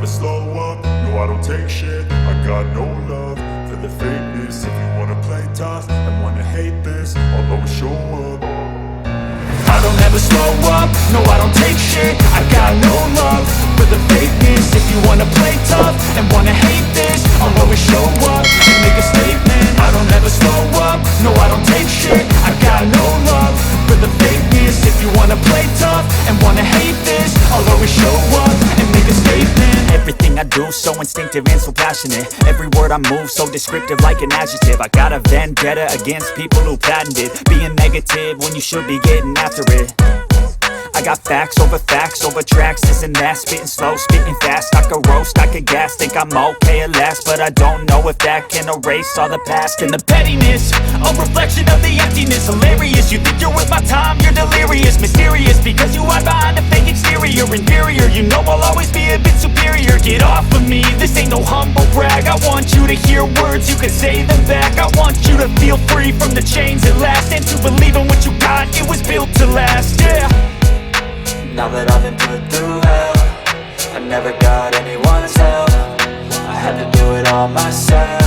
never slow up, no I don't take shit. I got no love for the fakeness. If you wanna play tough and wanna hate this, I'll always show up. I don't ever slow up, no I don't take shit. I got no love for the fakeness. If you wanna play tough and wanna hate this, I'll always show up and make a statement. I don't ever slow up, no I don't take shit. I got no love for the fakeness. If you wanna play tough and wanna hate this, I'll always show up and make a statement. Everything I do so instinctive and so passionate. Every word I move so descriptive like an adjective. I got a vendetta against people who patented being negative when you should be getting after it. I got facts over tracks, this and that. Spitting slow, spitting fast. I could roast, I could gas. Think I'm okay at last, but I don't know if that can erase all the past. And the pettiness, a reflection of the emptiness. Hilarious, you think you're worth my time, you're delirious. Mysterious, because you hide behind a fake exterior. Inferior, you know I'll always be a bit superior. Get off of me, this ain't no humble brag. I want you to hear words, you can say them back. I want you to feel free from the chains at last, and to believe in what you got, it was built to last, yeah. Now that I've been put through hell, I never got anyone's help. I had to do it all myself.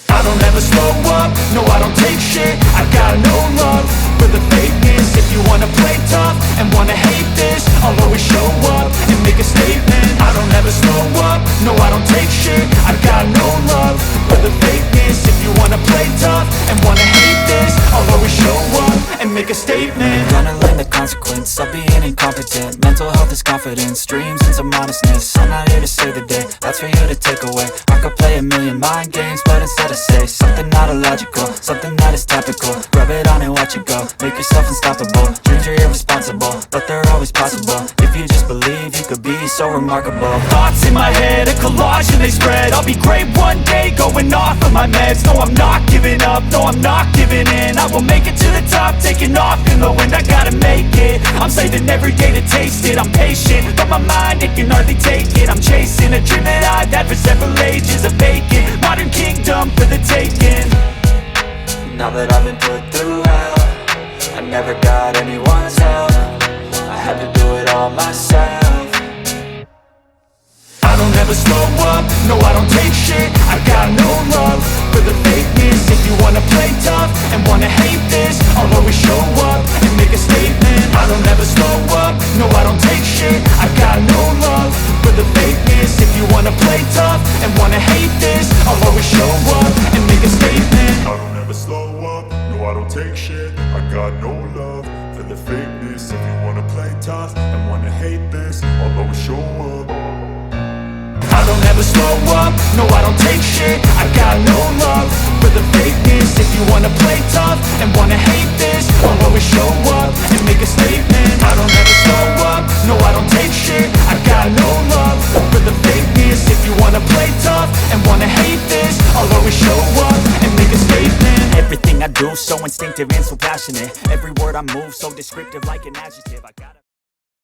I don't ever slow up, no I don't take shit. I got no love for the fakeness. If you wanna play tough and wanna hate this, I'll always show up and make a statement. I don't ever slow up, no I don't take shit. I got no love for the fakeness. If you wanna play tough and wanna hate this, I'll always show up and make a statement. Gonna learn the consequence of being incompetent. Mental health is confidence, dreams into modestness. I'm not here to save the day, that's for you to take away. I could play a million mind games, but instead I say something not illogical, something that is topical. Rub it on and watch it go, make yourself unstoppable. Dreams are irresponsible, but they're always possible. If you just believe, you could be so remarkable. Thoughts in my head, a collage and they spread. I'll be great one day, going off of my meds. No, I'm not giving up, no, I'm not giving in. I will make it to the top, taking off in the wind. I gotta make it, I'm saving every day to taste it. I'm patient, but my mind, it can hardly take it. I'm chasing a dream that I've had for several ages. A vacant, modern kingdom for the taking. Now that I've been put through hell, I never got anyone's help. I had to do it all myself. I don't ever slow up, no I don't take shit. I got no love for the fakeness. If you wanna play tough and wanna hate this, I'll always show up and make a statement. I don't ever slow up, no I don't take shit. I got no love for the fakeness. If you wanna play tough and wanna hate this, I'll always show up and make a statement. I don't ever slow up, no I don't take shit. I got no love for the fakeness. If you wanna play tough and wanna hate this, I'll always show up. I don't ever slow up, no I don't take shit. I got no love for the fakeness. If you wanna play tough and wanna hate this, I'll always show up and make a statement. I don't ever slow up, no I don't take shit. I got no love for the fakeness. If you wanna play tough and wanna hate this, I'll always show up and make a statement. Everything I do so instinctive and so passionate. Every word I move so descriptive like an adjective. I gotta